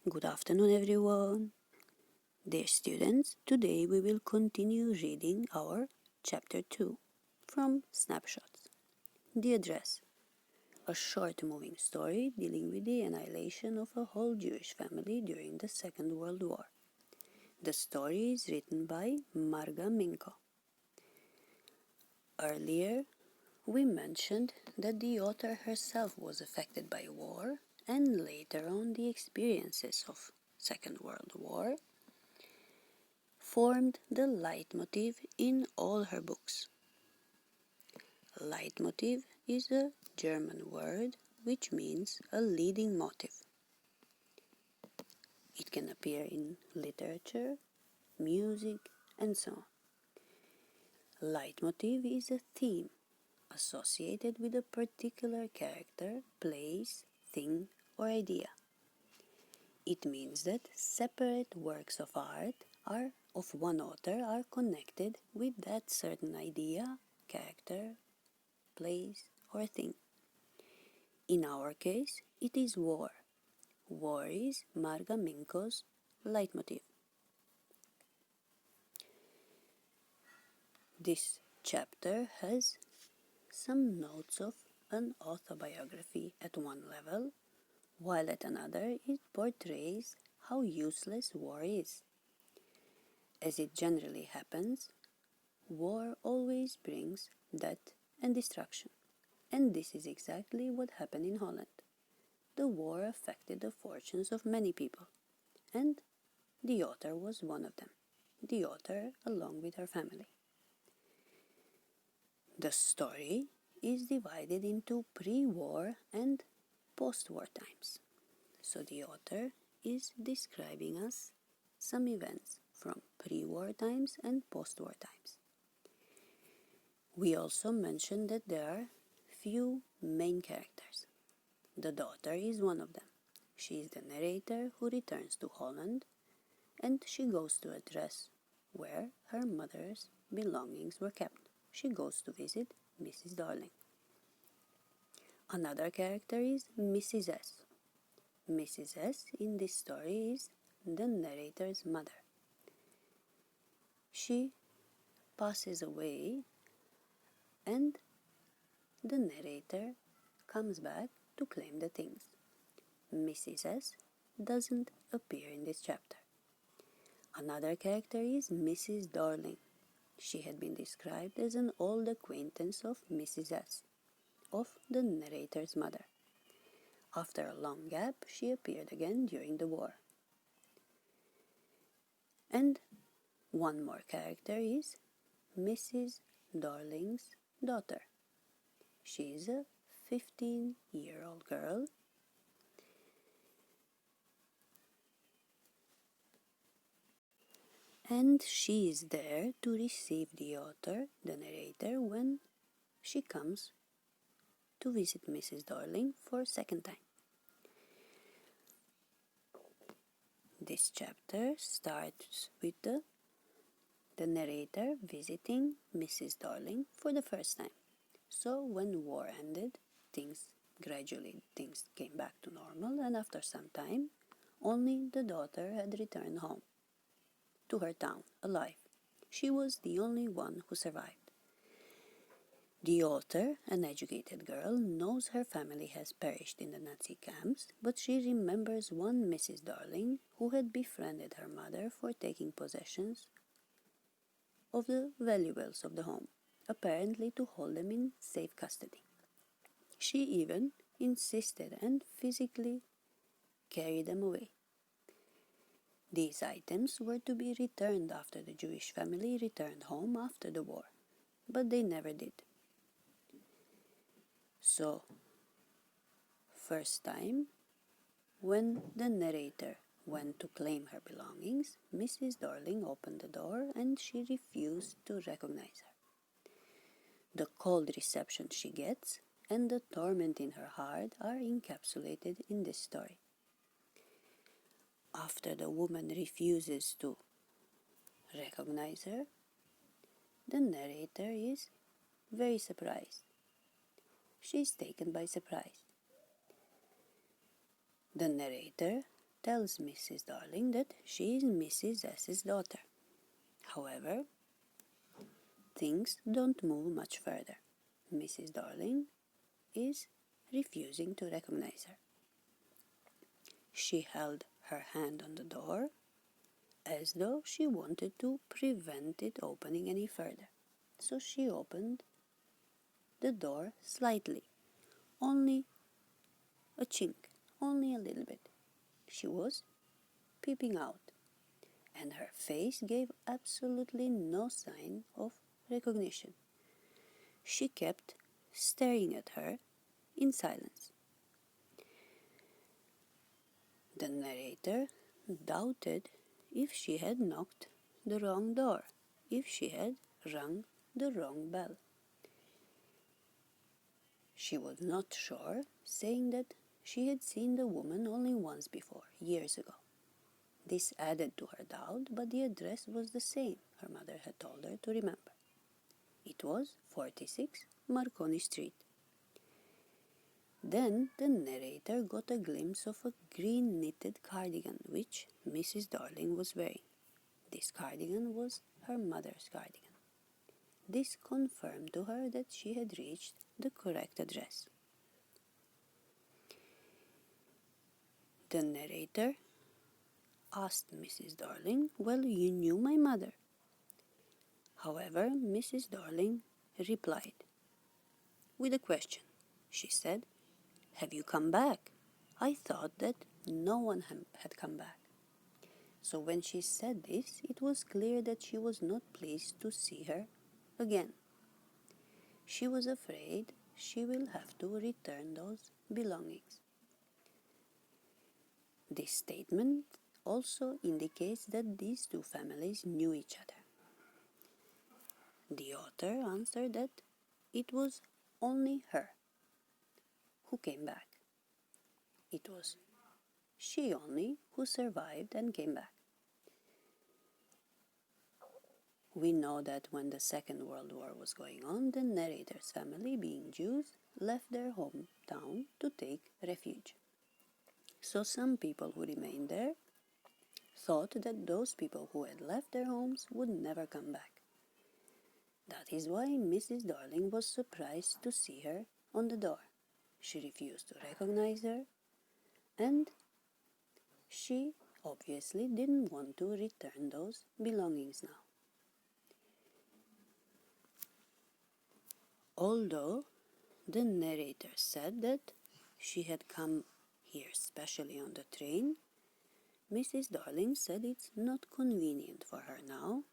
Good afternoon, everyone. Dear students, today we will continue reading our chapter 2 from Snapshots. The Address, a short moving story dealing with the annihilation of a whole Jewish family during the Second World War. The story is written by Marga Minko. Earlier, we mentioned that the author herself was affected by war, and later on the experiences of Second World War formed the leitmotif in all her books. Leitmotif is a German word which means a leading motive. It can appear in literature, music, and so on. Leitmotif is a theme associated with a particular character, place, thing, or idea. It means that separate works of art of one author are connected with that certain idea, character, place, or thing. In our case, it is war. War is Marga Minko's leitmotif. This chapter has some notes of an autobiography at one level, while at another it portrays how useless war is. As it generally happens, war always brings death and destruction, and this is exactly what happened in Holland. The war affected the fortunes of many people, and the author was one of them, the author along with her family. The story is divided into pre-war and post-war times. So the author is describing us some events from pre-war times and post-war times. We also mentioned that there are few main characters. The daughter is one of them. She is the narrator who returns to Holland, and she goes to a address where her mother's belongings were kept. She goes to visit Mrs. Darling. Another character is Mrs. S. Mrs. S in this story is the narrator's mother. She passes away, and the narrator comes back to claim the things. Mrs. S doesn't appear in this chapter. Another character is Mrs. Darling. She had been described as an old acquaintance of Mrs. S, of the narrator's mother. After a long gap, she appeared again during the war. And one more character is Mrs. Darling's daughter. She is a 15-year-old girl, and she is there to receive the author, the narrator, when she comes to visit Mrs. Darling for a second time. This chapter starts with the narrator visiting Mrs. Darling for the first time. So when war ended, things came back to normal, and after some time, only the daughter had returned home to her town alive. She was the only one who survived. The author, an educated girl, knows her family has perished in the Nazi camps, but she remembers one Mrs. Darling who had befriended her mother for taking possessions of the valuables of the home, apparently to hold them in safe custody. She even insisted and physically carried them away. These items were to be returned after the Jewish family returned home after the war, but they never did. So, first time, when the narrator went to claim her belongings, Mrs. Darling opened the door and she refused to recognize her. The cold reception she gets and the torment in her heart are encapsulated in this story. After the woman refuses to recognize her, the narrator is very surprised. She is taken by surprise. The narrator tells Mrs. Darling that she is Mrs. S's daughter. However, things don't move much further. Mrs. Darling is refusing to recognize her. She held her hand on the door as though she wanted to prevent it opening any further. So she opened the door slightly, only a chink, only a little bit. She was peeping out, and her face gave absolutely no sign of recognition. She kept staring at her in silence. The narrator doubted if she had knocked the wrong door, if she had rung the wrong bell. She was not sure, saying that she had seen the woman only once before, years ago. This added to her doubt, but the address was the same her mother had told her to remember. It was 46 Marconi Street. Then the narrator got a glimpse of a green knitted cardigan which Mrs. Darling was wearing. This cardigan was her mother's cardigan. This confirmed to her that she had reached the correct address. The narrator asked Mrs. Darling, "Well, you knew my mother." However, Mrs. Darling replied with a question. She said, "Have you come back? I thought that no one had come back." So when she said this, it was clear that she was not pleased to see her again. She was afraid she will have to return those belongings. This statement also indicates that these two families knew each other. The author answered that it was only her who came back. It was she only who survived and came back. We know that when the Second World War was going on, the narrator's family, being Jews, left their hometown to take refuge. So some people who remained there thought that those people who had left their homes would never come back. That is why Mrs. Darling was surprised to see her on the door. She refused to recognize her, and she obviously didn't want to return those belongings now. Although the narrator said that she had come here specially on the train, Mrs. Darling said it's not convenient for her now.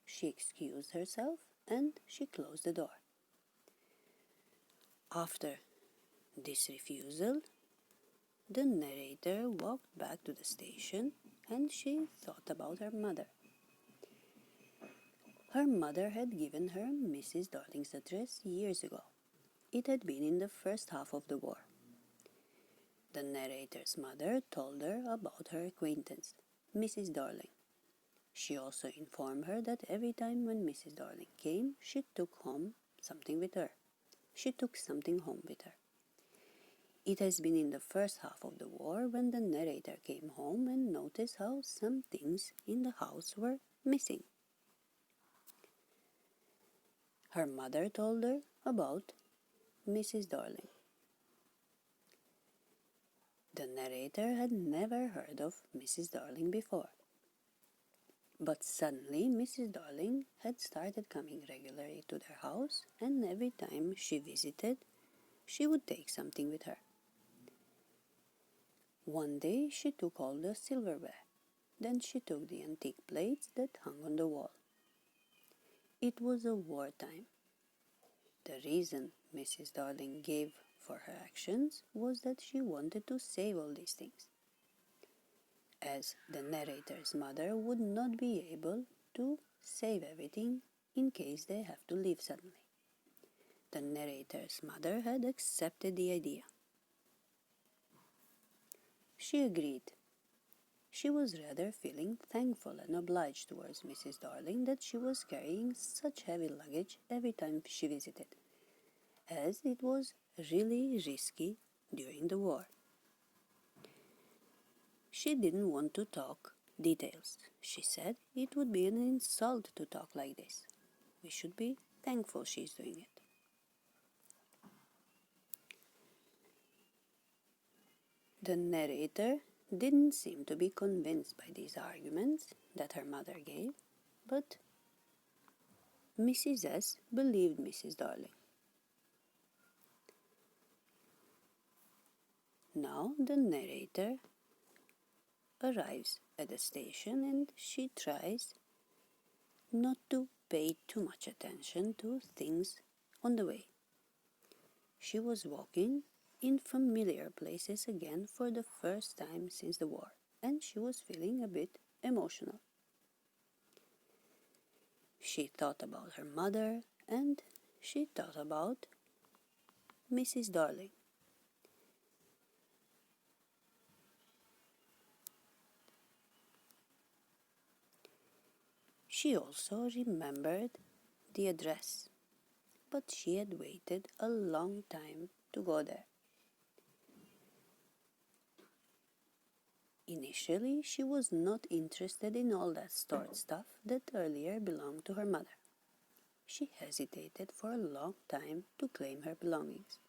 She excused herself and she closed the door. After this refusal, the narrator walked back to the station and she thought about her mother. Her mother had given her Mrs. Darling's address years ago. It had been in the first half of the war. The narrator's mother told her about her acquaintance, Mrs. Darling. She also informed her that every time when Mrs. Darling came, she took something with her. It has been in the first half of the war when the narrator came home and noticed how some things in the house were missing. Her mother told her about Mrs. Darling. The narrator had never heard of Mrs. Darling before. But suddenly Mrs. Darling had started coming regularly to their house, and every time she visited, she would take something with her. One day she took all the silverware. Then she took the antique plates that hung on the wall. It was a wartime. The reason Mrs. Darling gave for her actions was that she wanted to save all these things, as the narrator's mother would not be able to save everything in case they have to leave suddenly. The narrator's mother had accepted the idea. She agreed. She was rather feeling thankful and obliged towards Mrs. Darling that she was carrying such heavy luggage every time she visited, as it was really risky during the war. She didn't want to talk details. She said it would be an insult to talk like this. We should be thankful she's doing it. The narrator didn't seem to be convinced by these arguments that her mother gave, but Mrs. S. believed Mrs. Darling. Now the narrator arrives at the station and she tries not to pay too much attention to things on the way. She was walking in familiar places again for the first time since the war, and she was feeling a bit emotional. She thought about her mother and she thought about Mrs. Darling. She also remembered the address, but she had waited a long time to go there. Initially, she was not interested in all that stored stuff that earlier belonged to her mother. She hesitated for a long time to claim her belongings.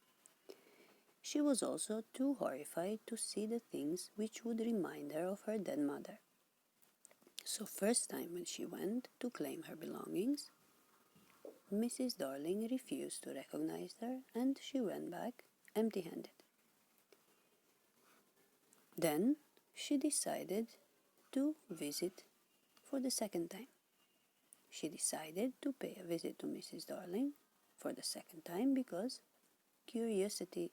She was also too horrified to see the things which would remind her of her dead mother. So first time when she went to claim her belongings, Mrs. Darling refused to recognize her and she went back empty-handed. Then she decided to visit for the second time. She decided to pay a visit to Mrs. Darling for the second time because curiosity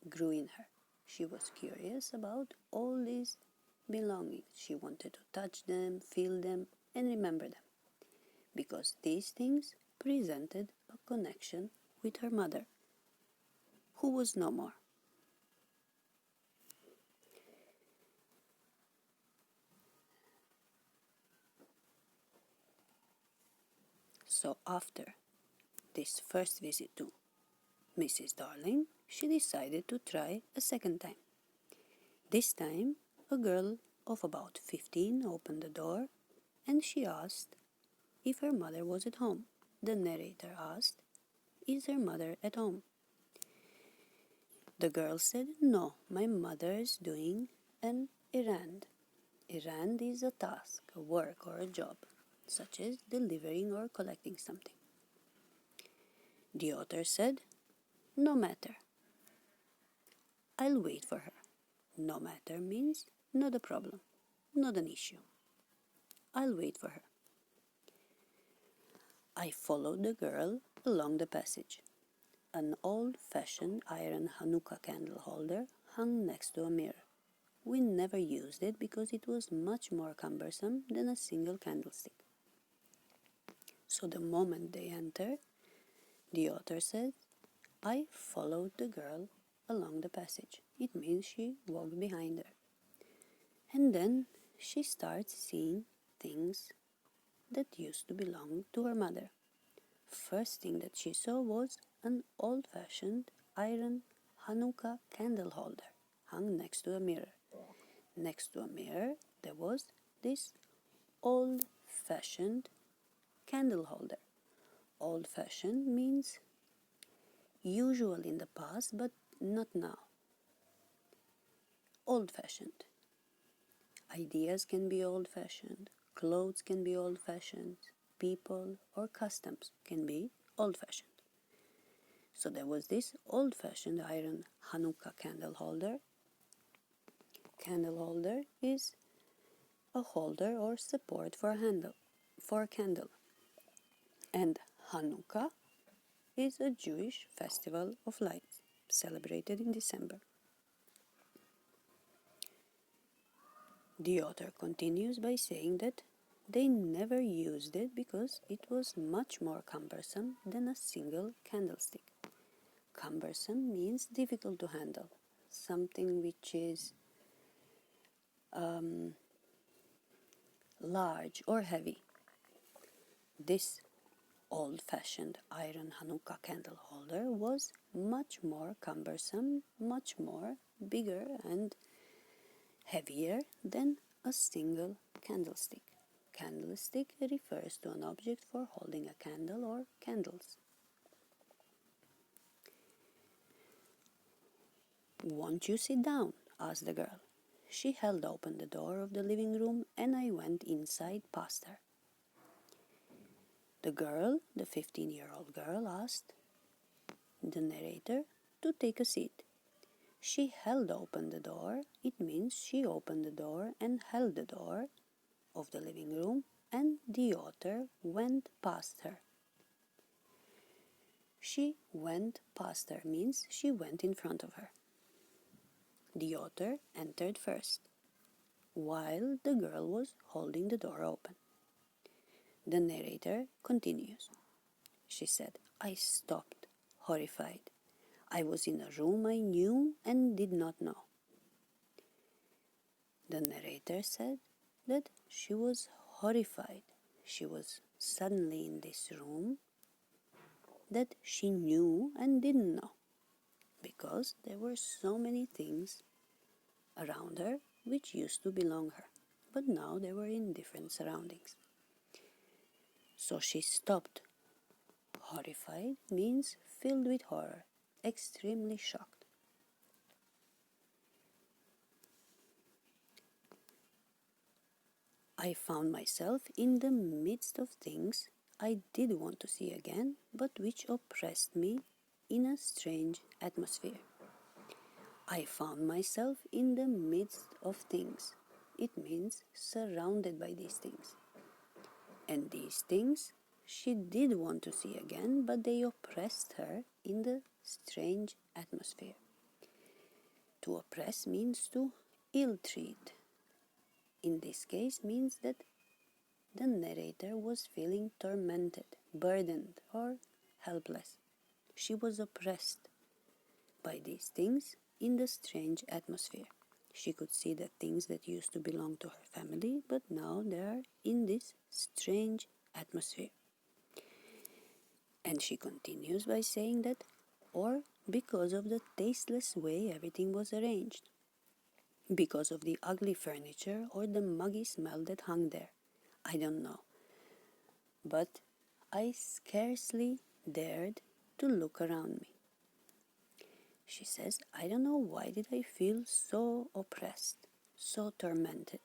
grew in her. She was curious about all these belongings. She wanted to touch them, feel them, and remember them, because these things presented a connection with her mother, who was no more. So after this first visit to Mrs. Darling, she decided to try a second time. This time, a girl of about 15 opened the door and she asked if her mother was at home. The narrator asked, "Is her mother at home?" The girl said, "No, my mother is doing an errand." Errand is a task, a work or a job, such as delivering or collecting something. The author said, "No matter. I'll wait for her." No matter means not a problem, not an issue. I'll wait for her. I followed the girl along the passage. An old-fashioned iron Hanukkah candle holder hung next to a mirror. We never used it because it was much more cumbersome than a single candlestick. So the moment they entered, the author said, I followed the girl along the passage. It means she walked behind her. And then she starts seeing things that used to belong to her mother. First thing that she saw was an old-fashioned iron Hanukkah candle holder hung next to a mirror. Next to a mirror, there was this old-fashioned candle holder. Old-fashioned means usual in the past, but not now. Old-fashioned. Ideas can be old-fashioned. Clothes can be old-fashioned. People or customs can be old-fashioned. So there was this old-fashioned iron Hanukkah candle holder. Candle holder is a holder or support for a candle. And Hanukkah is a Jewish festival of lights celebrated in December. The author continues by saying that they never used it because it was much more cumbersome than a single candlestick. Cumbersome means difficult to handle, something which is large or heavy. This old-fashioned iron Hanukkah candle holder was much more cumbersome, much more bigger and heavier than a single candlestick. Candlestick refers to an object for holding a candle or candles. "Won't you sit down?" asked the girl. She held open the door of the living room and I went inside past her. The girl, the 15-year-old girl, asked the narrator to take a seat. She held open the door. It means she opened the door and held the door of the living room, and the author went past her. She went past her means she went in front of her. The author entered first, while the girl was holding the door open. The narrator continues. She said, "I stopped, horrified. I was in a room I knew and did not know." The narrator said that she was horrified. She was suddenly in this room that she knew and didn't know, because there were so many things around her which used to belong her, but now they were in different surroundings. So she stopped. Horrified means filled with horror, extremely shocked. I found myself in the midst of things I did want to see again, but which oppressed me in a strange atmosphere. I found myself in the midst of things. It means surrounded by these things. And these things she did want to see again, but they oppressed her in the strange atmosphere. To oppress means to ill-treat. In this case means that the narrator was feeling tormented, burdened, or helpless. She was oppressed by these things in the strange atmosphere. She could see the things that used to belong to her family, but now they are in this strange atmosphere. And she continues by saying that, or because of the tasteless way everything was arranged, because of the ugly furniture or the muggy smell that hung there. I don't know. But I scarcely dared to look around me. She says, I don't know why did I feel so oppressed, so tormented.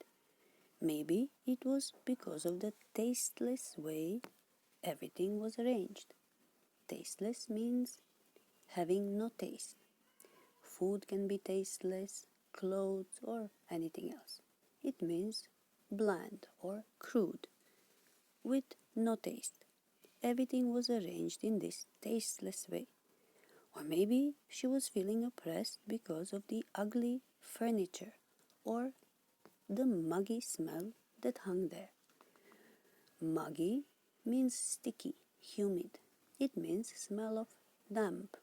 Maybe it was because of the tasteless way everything was arranged. Tasteless means having no taste. Food can be tasteless, clothes, or anything else. It means bland or crude, with no taste. Everything was arranged in this tasteless way. Or maybe she was feeling oppressed because of the ugly furniture or the muggy smell that hung there. Muggy means sticky, humid. It means smell of dampness.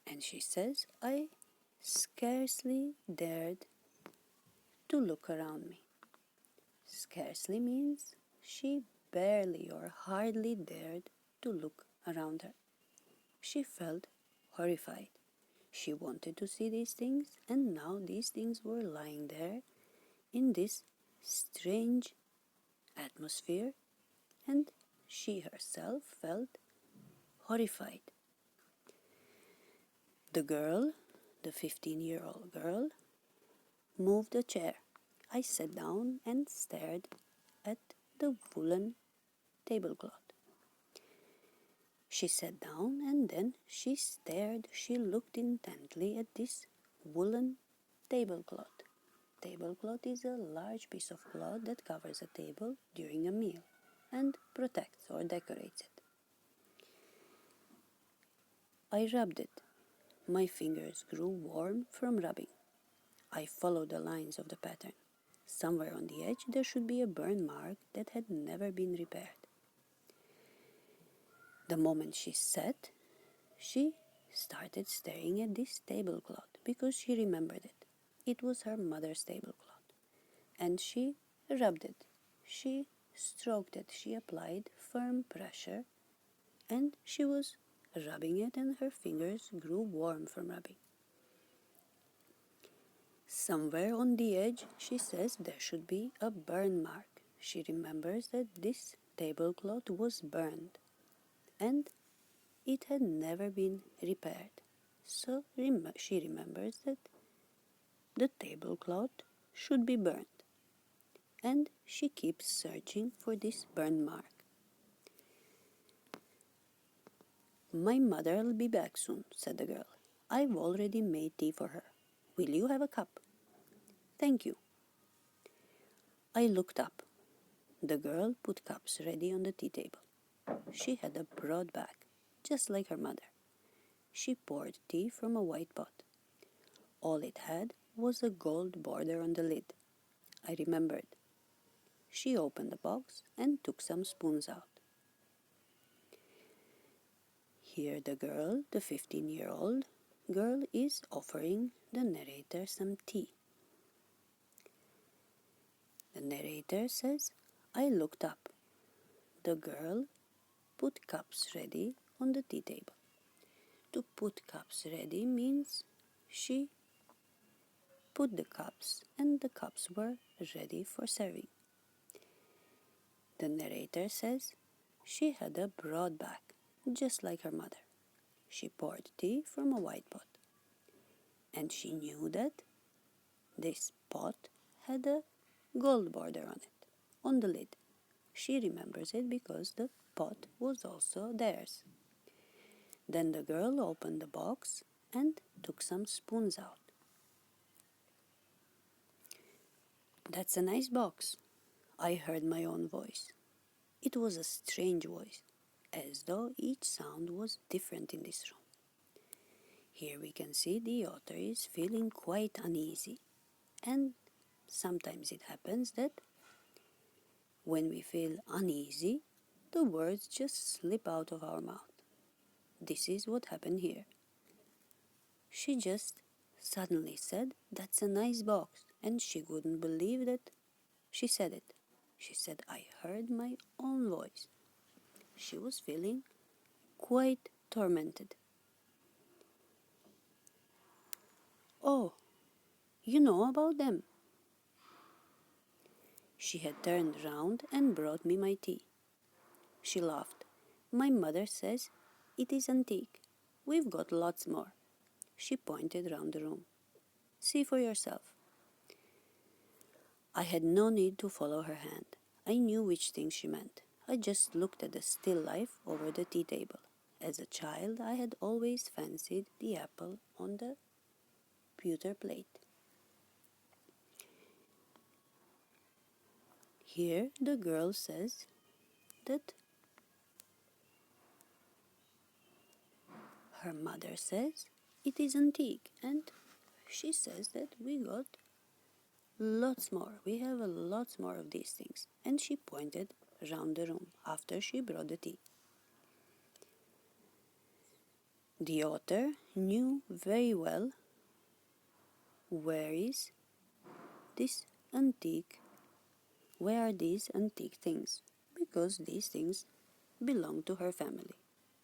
And she says, I scarcely dared to look around me. Scarcely means she barely or hardly dared to look around her. She felt horrified. She wanted to see these things, and now these things were lying there in this strange atmosphere, and she herself felt horrified. The girl, the 15-year-old girl, moved a chair. I sat down and stared at the woolen tablecloth. She sat down and then she stared. She looked intently at this woolen tablecloth. Tablecloth is a large piece of cloth that covers a table during a meal and protects or decorates it. I rubbed it. My fingers grew warm from rubbing. I followed the lines of the pattern. Somewhere on the edge there should be a burn mark that had never been repaired. The moment she sat, she started staring at this tablecloth because she remembered it. It was her mother's tablecloth. And she rubbed it. She stroked it. She applied firm pressure, and she was rubbing it, and her fingers grew warm from rubbing. Somewhere on the edge, she says, there should be a burn mark. She remembers that this tablecloth was burned, and it had never been repaired. So she remembers that the tablecloth should be burned, and she keeps searching for this burn mark. My mother'll be back soon, said the girl. I've already made tea for her. Will you have a cup? Thank you. I looked up. The girl put cups ready on the tea table. She had a broad back, just like her mother. She poured tea from a white pot. All it had was a gold border on the lid. I remembered. She opened the box and took some spoons out. Here the girl, the 15-year-old girl, is offering the narrator some tea. The narrator says, I looked up. The girl put cups ready on the tea table. To put cups ready means she put the cups and the cups were ready for serving. The narrator says she had a broad back, just like her mother. She poured tea from a white pot. And she knew that this pot had a gold border on it, on the lid. She remembers it because the pot was also theirs. Then the girl opened the box and took some spoons out. That's a nice box, I heard my own voice. It was a strange voice, as though each sound was different in this room. Here we can see the author is feeling quite uneasy, and sometimes it happens that when we feel uneasy, the words just slip out of our mouth. This is what happened here. She just suddenly said, that's a nice box, and she couldn't believe that she said it. She said, I heard my own voice. She was feeling quite tormented. Oh, you know about them? She had turned round and brought me my tea. She laughed. My mother says it is antique. We've got lots more. She pointed round the room. See for yourself. I had no need to follow her hand. I knew which things she meant. I just looked at the still life over the tea table. As a child, I had always fancied the apple on the pewter plate. Here the girl says that her mother says it is antique, and she says that we got lots more. We have a lots more of these things. And she pointed round the room after she brought the tea. The author knew very well where are these antique things, because these things belong to her family.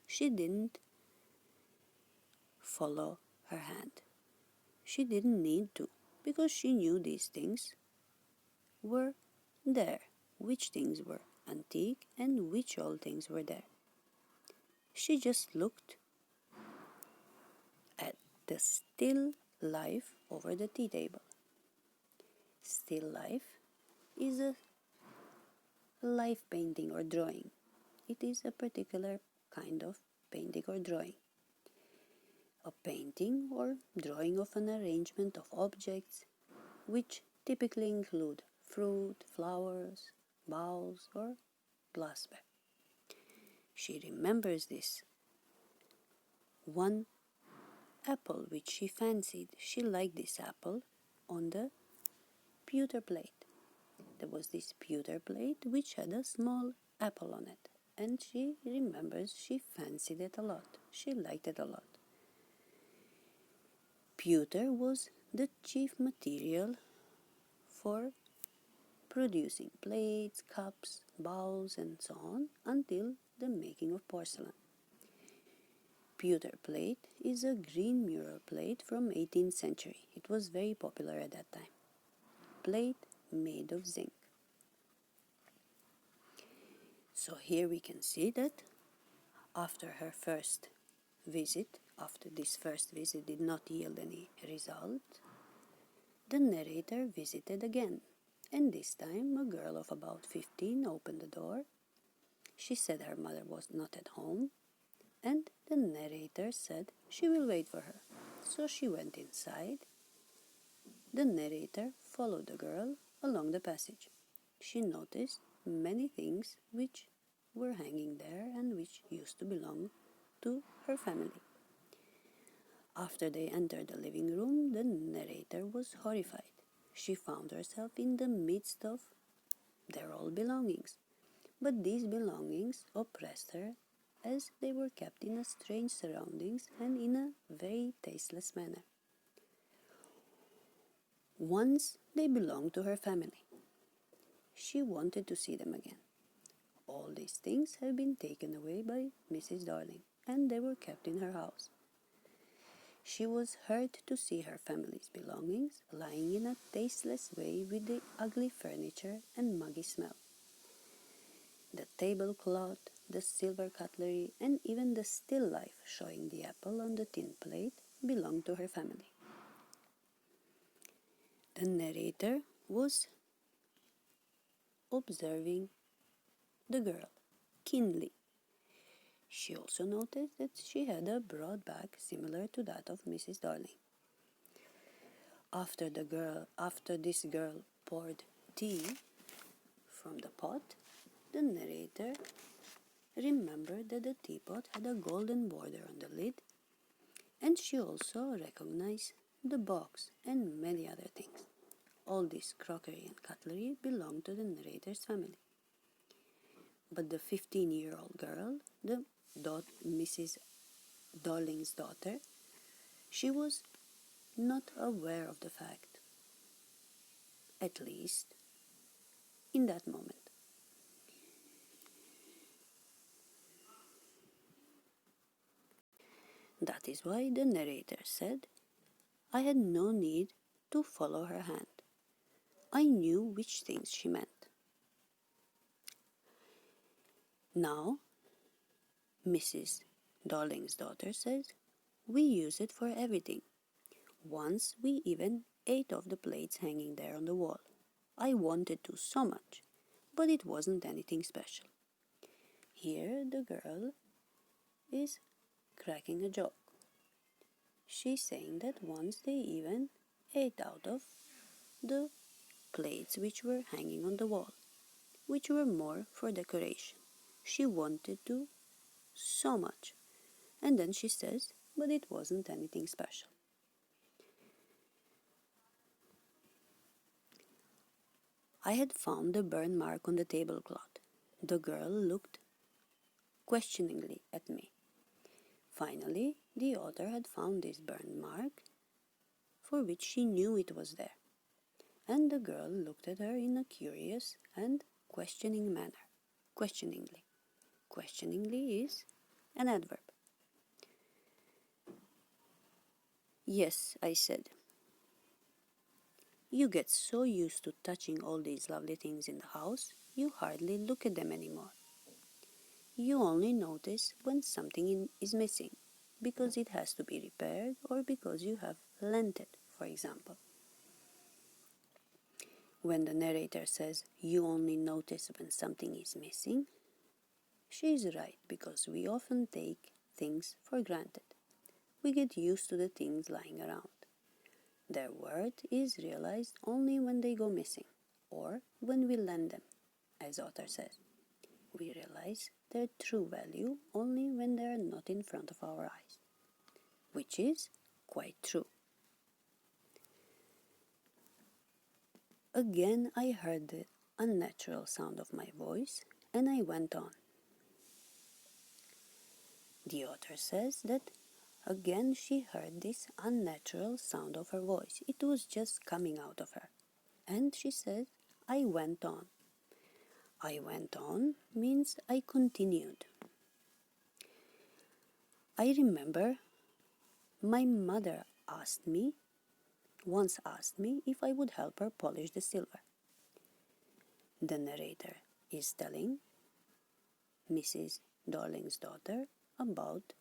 She didn't follow her hand. She didn't need to, because she knew these things were there, which things were antique and which old things were there. She just looked at the still life over the tea table. Still life is a life painting or drawing. It is a particular kind of painting or drawing. A painting or drawing of an arrangement of objects which typically include fruit, flowers, bowls, or glassware. She remembers this. One apple which she fancied. She liked this apple on the pewter plate. There was this pewter plate which had a small apple on it, and she remembers she fancied it a lot. She liked it a lot. Pewter was the chief material for producing plates, cups, bowls, and so on until the making of porcelain. pewter plate is a green mural plate from 18th century. It was very popular at that time. Plate made of zinc. So here we can see that after this first visit did not yield any result, the narrator visited again, and this time a girl of about 15 opened the door. She said her mother was not at home, and the narrator said she will wait for her. So she went inside. The narrator followed the girl along the passage. She noticed many things which were hanging there and which used to belong to her family. After they entered the living room, the narrator was horrified. She found herself in the midst of their old belongings, but these belongings oppressed her as they were kept in strange surroundings and in a very tasteless manner. Once they belonged to her family. She wanted to see them again. All these things had been taken away by Mrs. Darling, and they were kept in her house. She was hurt to see her family's belongings lying in a tasteless way with the ugly furniture and muggy smell. The tablecloth, the silver cutlery, and even the still life showing the apple on the tin plate belonged to her family. The narrator was observing the girl keenly. She also noticed that she had a broad back similar to that of Mrs. Darling. After this girl poured tea from the pot, the narrator remembered that the teapot had a golden border on the lid, and she also recognized the box and many other things. All this crockery and cutlery belonged to the narrator's family. But the 15-year-old girl, Mrs. Darling's daughter, she was not aware of the fact, at least in that moment. That is why the narrator said, I had no need to follow her hand. I knew which things she meant. Now, Mrs. Darling's daughter says, we use it for everything. Once we even ate off the plates hanging there on the wall. I wanted to so much, but it wasn't anything special. Here the girl is cracking a joke. She's saying that once they even ate out of the plates which were hanging on the wall, which were more for decoration. She wanted to so much. And then she says, but it wasn't anything special. I had found the burn mark on the tablecloth. The girl looked questioningly at me. Finally, the author had found this burn mark, for which she knew it was there. And the girl looked at her in a curious and questioning manner. Questioningly. Questioningly is an adverb. Yes, I said. You get so used to touching all these lovely things in the house, you hardly look at them anymore. You only notice when something is missing, because it has to be repaired or because you have lent it, for example. When the narrator says you only notice when something is missing, she is right, because we often take things for granted. We get used to the things lying around. Their worth is realized only when they go missing, or when we lend them, as author says. We realize their true value only when they are not in front of our eyes, which is quite true. Again I heard the unnatural sound of my voice, and I went on. The author says that again she heard this unnatural sound of her voice. It was just coming out of her. And she said, I went on. I went on means I continued. I remember my mother once asked me if I would help her polish the silver. The narrator is telling Mrs. Darling's daughter about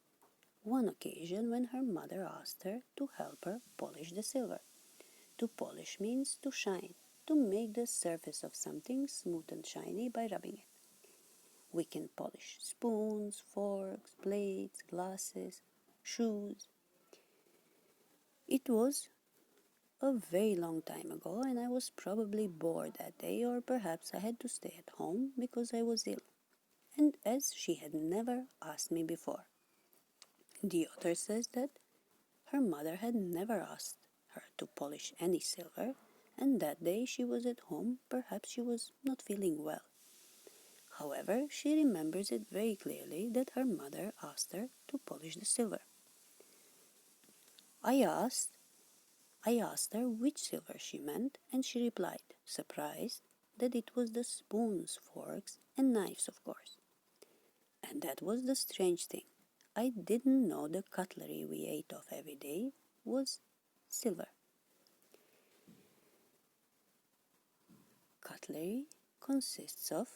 one occasion when her mother asked her to help her polish the silver. To polish means to shine, to make the surface of something smooth and shiny by rubbing it. We can polish spoons, forks, plates, glasses, shoes. It was a very long time ago, and I was probably bored that day, or perhaps I had to stay at home because I was ill, and as she had never asked me before. The author says that her mother had never asked her to polish any silver, and that day she was at home, perhaps she was not feeling well. However, she remembers it very clearly that her mother asked her to polish the silver. I asked her which silver she meant, and she replied, surprised, that it was the spoons, forks, and knives, of course. And that was the strange thing. I didn't know the cutlery we ate of every day was silver. Cutlery consists of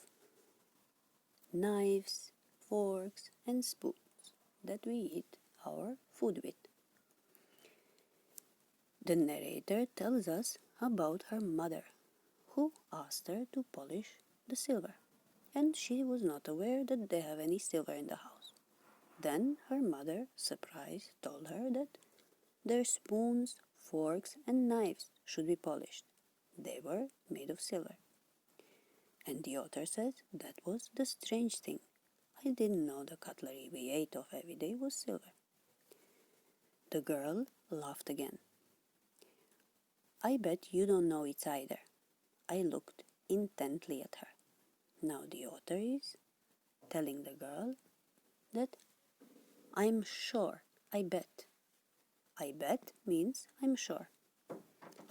knives, forks, and spoons that we eat our food with. The narrator tells us about her mother, who asked her to polish the silver, and she was not aware that they have any silver in the house. Then her mother, surprised, told her that their spoons, forks, and knives should be polished. They were made of silver. And the author says that was the strange thing. I didn't know the cutlery we ate of every day was silver. The girl laughed again. I bet you don't know it either. I looked intently at her. Now the author is telling the girl that I'm sure, I bet. I bet means I'm sure.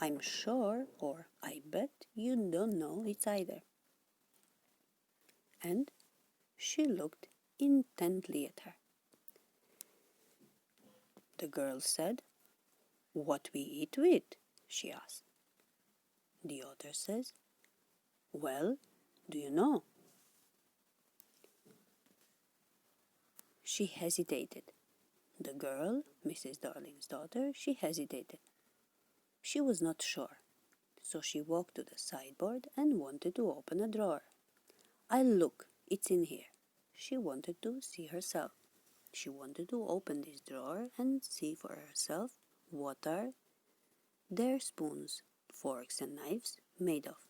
I'm sure or I bet you don't know it either. And she looked intently at her. The girl said, "What we eat with?" she asked. The author says, "Well, do you know?" She hesitated. The girl, Mrs. Darling's daughter, she hesitated. She was not sure, so she walked to the sideboard and wanted to open a drawer. "I'll look, it's in here." She wanted to see herself. She wanted to open this drawer and see for herself what are their spoons, forks, and knives made of.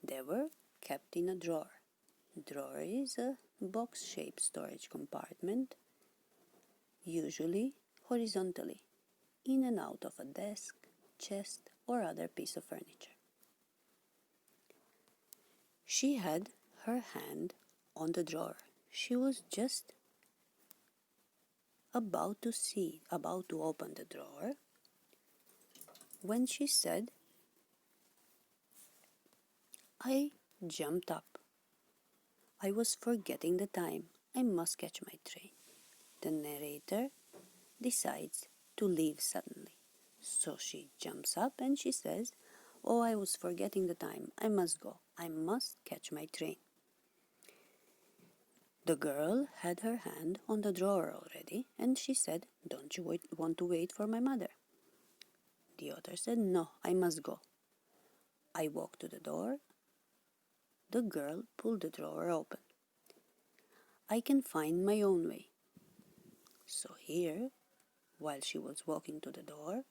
They were kept in a drawer. Drawer is a box-shaped storage compartment, usually horizontally, in and out of a desk, chest, or other piece of furniture. She had her hand on the drawer. She was just about to open the drawer, when she said, I jumped up. I was forgetting the time. I must catch my train. The narrator decides to leave suddenly. So she jumps up and she says, "Oh, I was forgetting the time. I must go. I must catch my train." The girl had her hand on the drawer already, and she said, "Don't you want to wait for my mother?" The author said, "No, I must go." I walked to the door. The girl pulled the drawer open. "I can find my own way." So here, while she was walking to the door,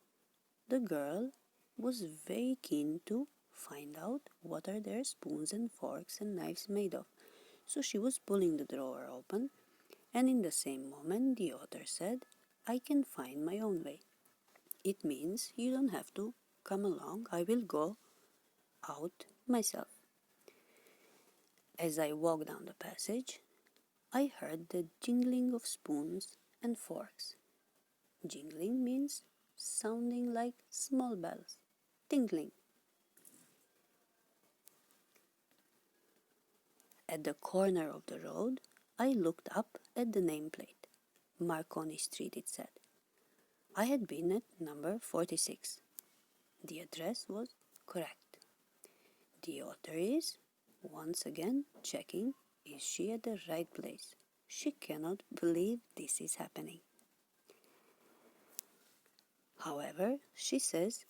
the girl was very keen to find out what are their spoons and forks and knives made of. So she was pulling the drawer open, and in the same moment the author said, "I can find my own way." It means you don't have to come along, I will go out myself. As I walked down the passage, I heard the jingling of spoons and forks. Jingling means sounding like small bells, tinkling. At the corner of the road, I looked up at the nameplate. Marconi Street, it said. I had been at number 46. The address was correct. The author is, once again, checking, is she at the right place? She cannot believe this is happening. However, she says,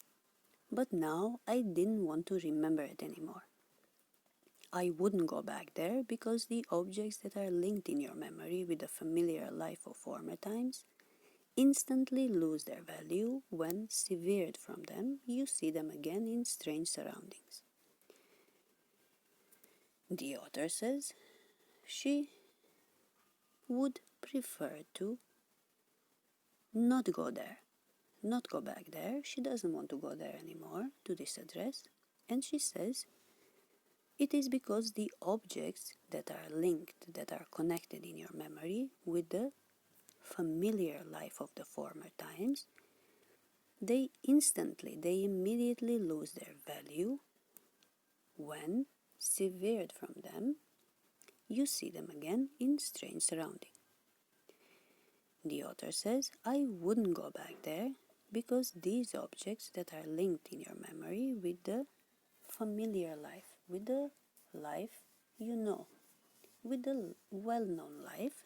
but now I didn't want to remember it anymore. I wouldn't go back there because the objects that are linked in your memory with the familiar life of former times instantly lose their value when, severed from them, you see them again in strange surroundings. The author says she would prefer to not go there, not go back there. She doesn't want to go there anymore, to this address, and she says it is because the objects that are linked, that are connected in your memory with the familiar life of the former times, they immediately lose their value when, severed from them, you see them again in strange surroundings. The author says, I wouldn't go back there because these objects that are linked in your memory with the familiar life, with the life you know, with the well-known life,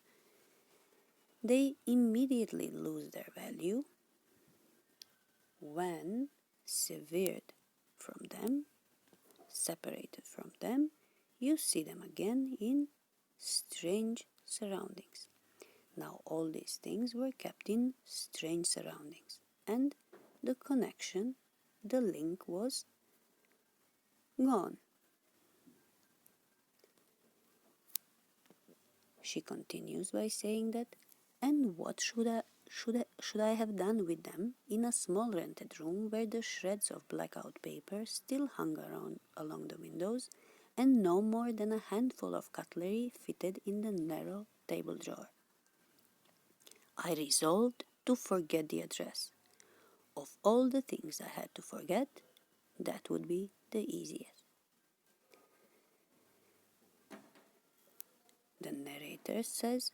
they immediately lose their value when severed from them, separated from them, you see them again in strange surroundings. Now all these things were kept in strange surroundings, and the connection, the link was gone. She continues by saying that, and what should I have done with them in a small rented room where the shreds of blackout paper still hung around along the windows, and no more than a handful of cutlery fitted in the narrow table drawer? I resolved to forget the address. Of all the things I had to forget, that would be the easiest. The narrator says,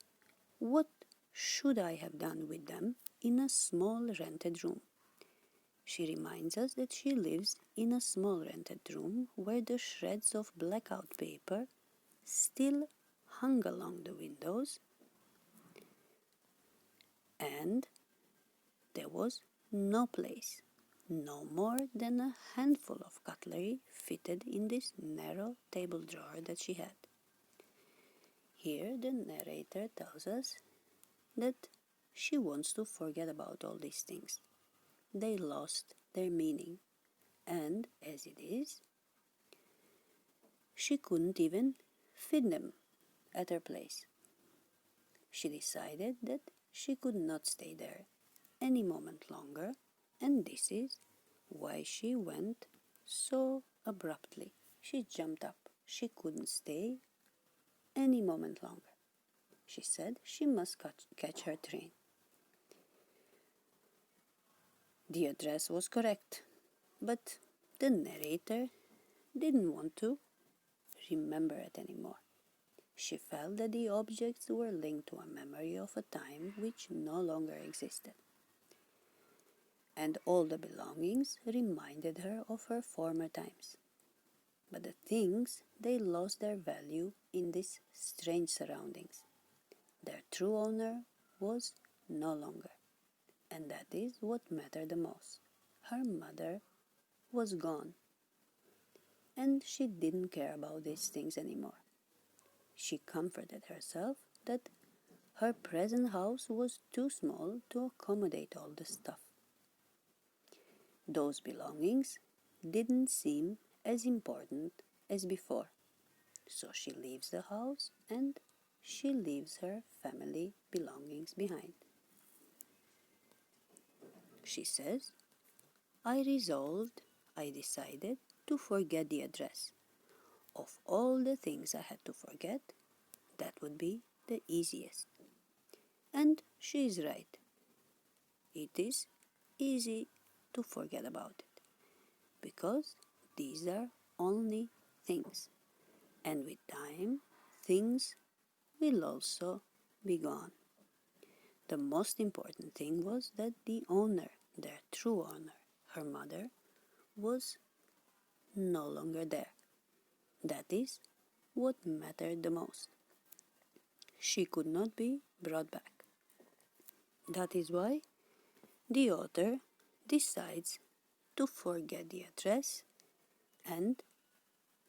what should I have done with them in a small rented room? She reminds us that she lives in a small rented room where the shreds of blackout paper still hung along the windows, and there was no place, no more than a handful of cutlery fitted in this narrow table drawer that she had. Here the narrator tells us that she wants to forget about all these things. They lost their meaning, and as it is, she couldn't even fit them at her place. She decided that she could not stay there any moment longer, and this is why she went so abruptly. She jumped up. She couldn't stay any moment longer. She said she must catch her train. The address was correct, but the narrator didn't want to remember it anymore. She felt that the objects were linked to a memory of a time which no longer existed, and all the belongings reminded her of her former times. But the things, they lost their value in these strange surroundings. Their true owner was no longer, and that is what mattered the most. Her mother was gone, and she didn't care about these things anymore. She comforted herself that her present house was too small to accommodate all the stuff. Those belongings didn't seem as important as before, so she leaves the house and she leaves her family belongings behind. She says, I decided to forget the address. Of all the things I had to forget, that would be the easiest. And she is right. It is easy to forget about it, because these are only things, and with time, things will also be gone. The most important thing was that the owner, their true owner, her mother, was no longer there. That is what mattered the most. She could not be brought back. That is why the author decides to forget the address and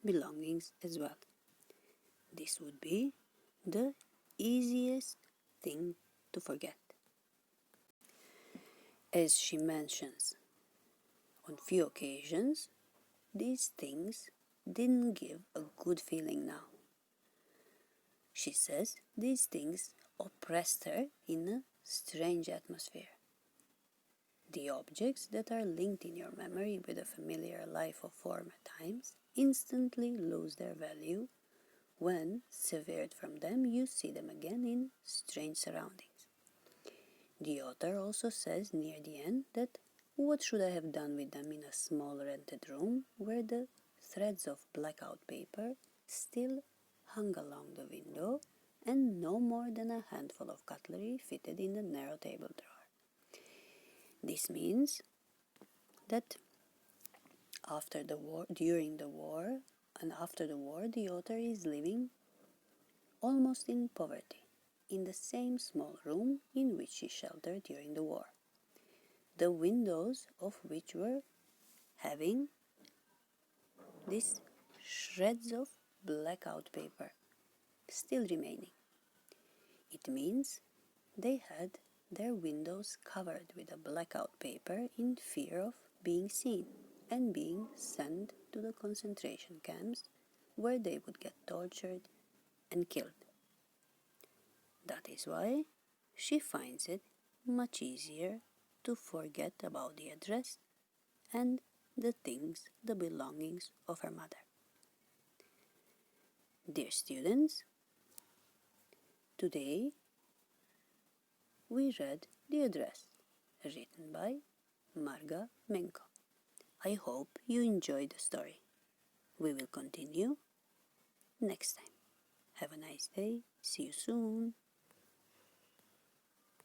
belongings as well. This would be the easiest thing to forget. As she mentions on few occasions, these things didn't give a good feeling now. She says these things oppressed her in a strange atmosphere. The objects that are linked in your memory with a familiar life of former times instantly lose their value when, severed from them, you see them again in strange surroundings. The author also says near the end that what should I have done with them in a small rented room where the threads of blackout paper still hung along the window and no more than a handful of cutlery fitted in the narrow table drawer. This means that during the war, and after the war, the author is living almost in poverty, in the same small room in which she sheltered during the war, the windows of which were having these shreds of blackout paper still remaining. It means they had their windows covered with a blackout paper in fear of being seen and being sent to the concentration camps where they would get tortured and killed. That is why she finds it much easier to forget about the address and the things, the belongings of her mother. Dear students, today we read The Address, written by Marga Menko. I hope you enjoyed the story. We will continue next time. Have a nice day. See you soon.